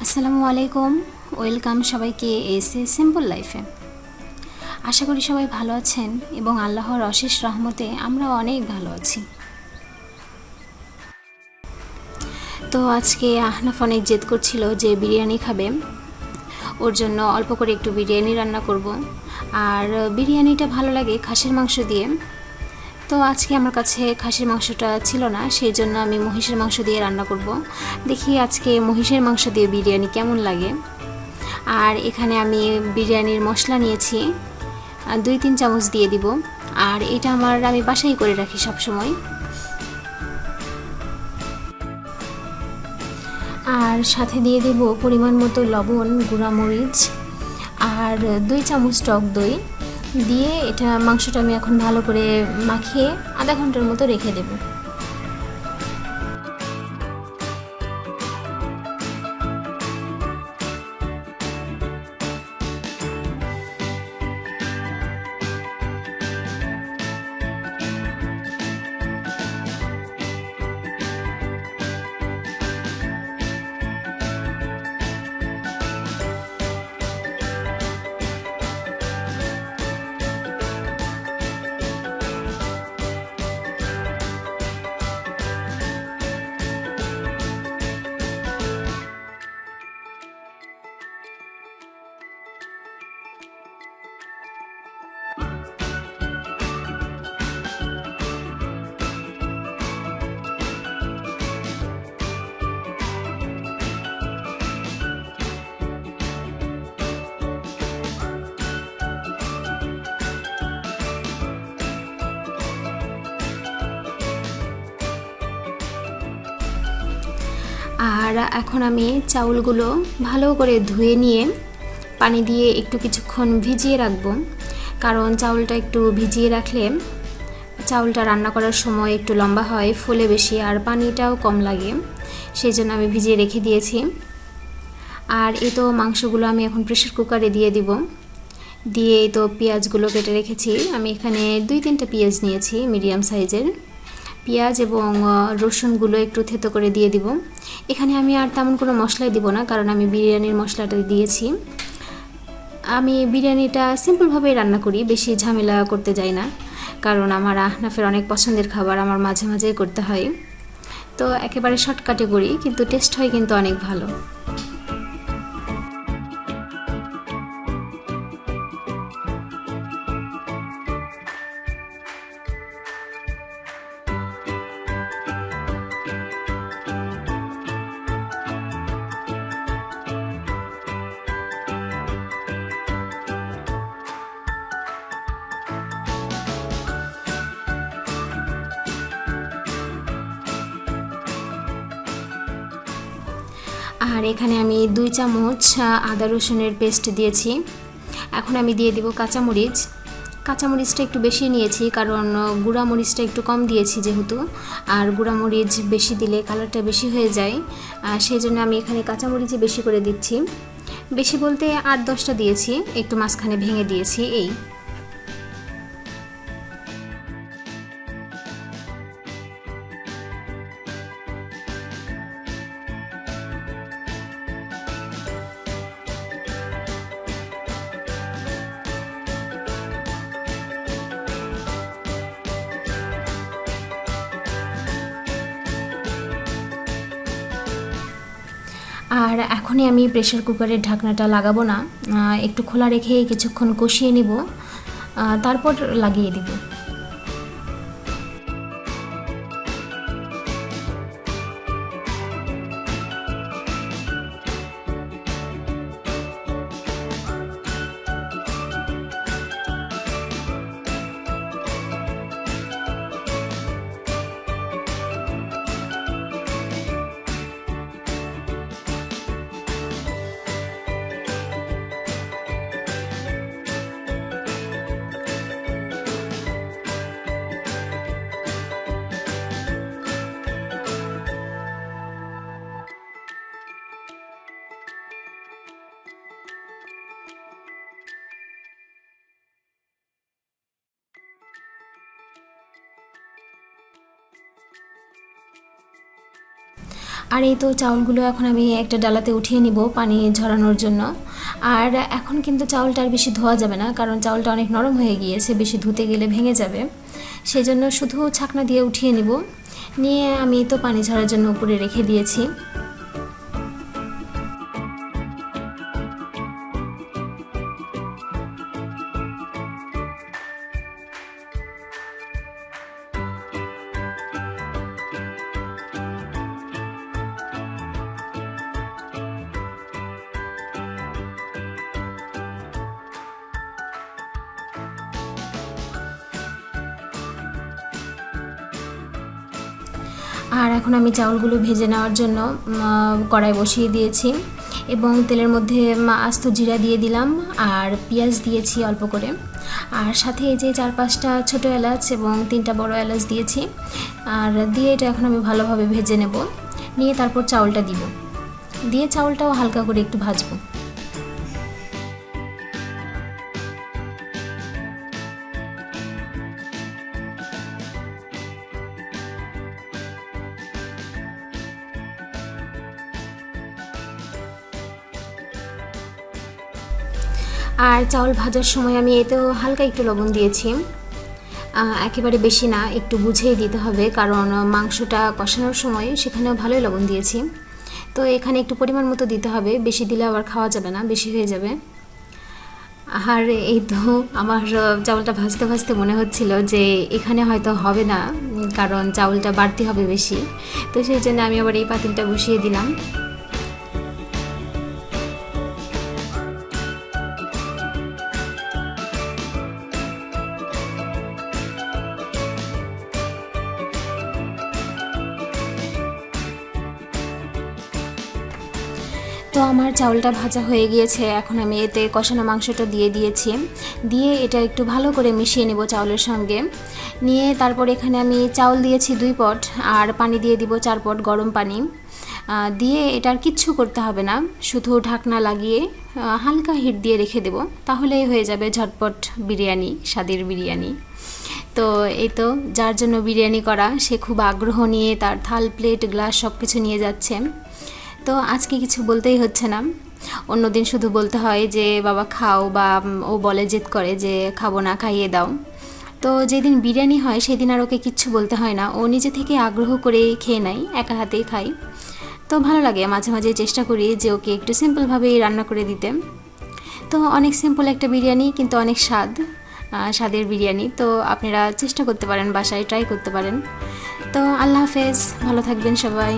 আসসালামু আলাইকুম। ওয়েলকাম সবাইকে এসে সিম্পল লাইফে। আশা করি সবাই ভালো আছেন এবং আল্লাহর অশেষ রহমতে আমরা অনেক ভালো আছি। তো আজকে আহনাফ অনেক জেদ করছিল যে বিরিয়ানি খাবে, ওর জন্য অল্প করে একটু বিরিয়ানি রান্না করব। আর বিরিয়ানিটা ভালো লাগে খাসির মাংস দিয়ে। তো আজকে আমার কাছে খাসির মাংসটা ছিল না, সেই জন্য আমি মহিষের মাংস দিয়ে রান্না করব। দেখি আজকে মহিষের মাংস দিয়ে বিরিয়ানি কেমন লাগে। আর এখানে আমি বিরিয়ানির মশলা নিয়েছি, 2-3 চামচ দিয়ে দিব। আর এটা আমি বাসায় করে রাখি সব সময়। আর সাথে দিয়ে দেব পরিমাণ মতো লবণ, গুঁড়ামরিচ আর 2 চামচ টক দই দিয়ে এটা মাংসটা আমি এখন ভালো করে মাখিয়ে আধা ঘন্টার মতো রেখে দেব। আর এখন আমি চাউলগুলো ভালো করে ধুয়ে নিয়ে পানি দিয়ে একটু কিছুক্ষণ ভিজিয়ে রাখবো, কারণ চাউলটা একটু ভিজিয়ে রাখলে চাউলটা রান্না করার সময় একটু লম্বা হয়, ফুলে বেশি আর পানিটাও কম লাগে। সেই জন্য আমি ভিজিয়ে রেখে দিয়েছি। আর এই তো মাংসগুলো আমি এখন প্রেসার কুকারে দিয়ে দিব। দিয়ে এই তো পেঁয়াজগুলো কেটে রেখেছি, আমি এখানে 2-3টা পেঁয়াজ নিয়েছি মিডিয়াম সাইজের। পেঁয়াজ এবং রসুনগুলো একটু থেতো করে দিয়ে দিব। এখানে আমি আর তেমন কোনো মশলাই দিব না, কারণ আমি বিরিয়ানির মশলাটা দিয়েছি। আমি বিরিয়ানিটা সিম্পলভাবেই রান্না করি, বেশি ঝামেলা করতে যাই না, কারণ আমার আহনাফের অনেক পছন্দের খাবার, আমার মাঝে মাঝে করতে হয়। তো একেবারে শর্টকাটে করি, কিন্তু টেস্ট হয় কিন্তু অনেক ভালো। আর এখানে আমি 2 চামচ আদা রসুনের পেস্ট দিয়েছি। এখন আমি দিয়ে দিব কাঁচামরিচ। কাঁচামরিচটা একটু বেশি নিয়েছি, কারণ গুঁড়ামরিচটা একটু কম দিয়েছি যেহেতু, আর গুঁড়ামরিচ বেশি দিলে কালারটা বেশি হয়ে যায়। সেই জন্য আমি এখানে কাঁচামরিচই বেশি করে দিচ্ছি। বেশি বলতে 8-10টা দিয়েছি, একটু মাঝখানে ভেঙে দিয়েছি এই। আর এখনই আমি প্রেসার কুকারের ঢাকনাটা লাগাবো না, একটু খোলা রেখে কিছুক্ষণ কষিয়ে নিব, তারপর লাগিয়ে দিব। আর এই তো চাউলগুলো এখন আমি একটা ডালাতে উঠিয়ে নিব পানি ঝরানোর জন্য। আর এখন কিন্তু চাউলটা আর বেশি ধোয়া যাবে না, কারণ চাউলটা অনেক নরম হয়ে গিয়েছে, বেশি ধুতে গেলে ভেঙে যাবে। সেজন্য শুধু ছাকনা দিয়ে উঠিয়ে নিব। নিয়ে আমি তো পানি ঝরার জন্য উপরে রেখে দিয়েছি। আর এখন আমি চাউলগুলো ভেজে নেওয়ার জন্য কড়াই বসিয়ে দিয়েছি এবং তেলের মধ্যে আস্ত জিরা দিয়ে দিলাম আর পেঁয়াজ দিয়েছি অল্প করে। আর সাথে এই যে 4-5টা ছোটো এলাচ এবং 3টা বড় এলাচ দিয়েছি। আর দিয়ে এটা এখন আমি ভালোভাবে ভেজে নেব। নিয়ে তারপর চাউলটা দিব, দিয়ে চাউলটাও হালকা করে একটু ভাজবো। আর চাউল ভাজার সময় আমি এতেও হালকা একটু লবণ দিয়েছি, একেবারে বেশি না, একটু বুঝেই দিতে হবে, কারণ মাংসটা কষানোর সময় সেখানেও ভালোই লবণ দিয়েছি। তো এখানে একটু পরিমাণ মতো দিতে হবে, বেশি দিলে আবার খাওয়া যাবে না, বেশি হয়ে যাবে। আর এই তো আমার চাউলটা ভাজতে ভাজতে মনে হচ্ছিল যে এখানে হয়তো হবে না, কারণ চাউলটা বাড়তি হবে বেশি। তো সেই জন্য আমি আবার এই পাতিলটা বসিয়ে দিলাম। তো আমার চাউলটা ভাজা হয়ে গিয়েছে, এখন আমি এতে কষানো মাংসটা দিয়ে দিয়েছি। দিয়ে এটা একটু ভালো করে মিশিয়ে নেব চাউলের সঙ্গে। নিয়ে তারপর এখানে আমি চাউল দিয়েছি 2 পট আর পানি দিয়ে দিব 4 পট গরম পানি। দিয়ে এটার কিচ্ছু করতে হবে না, শুধু ঢাকনা লাগিয়ে হালকা হিট দিয়ে রেখে দেব, তাহলেই হয়ে যাবে ঝটপট বিরিয়ানি, স্বাদের বিরিয়ানি। তো এই তো যার জন্য বিরিয়ানি করা সে খুব আগ্রহ নিয়ে তার থাল, প্লেট, গ্লাস সব কিছু নিয়ে যাচ্ছে। তো আজকে কিছু বলতেই হচ্ছে না, অন্যদিন শুধু বলতে হয় যে বাবা খাও, বা ও বলে জেদ করে যে খাবো না, খাইয়ে দাও। তো যেদিন বিরিয়ানি হয় সেদিন আর ওকে কিচ্ছু বলতে হয় না, ও নিজে থেকে আগ্রহ করে খেয়ে নেয়, একা হাতেই খাই। তো ভালো লাগে, মাঝে মাঝে চেষ্টা করি যে ওকে একটু সিম্পলভাবেই রান্না করে দিতে। তো অনেক সিম্পল একটা বিরিয়ানি, কিন্তু অনেক স্বাদের বিরিয়ানি। তো আপনারা চেষ্টা করতে পারেন, বাসায় ট্রাই করতে পারেন। তো আল্লাহ হাফেজ, ভালো থাকবেন সবাই।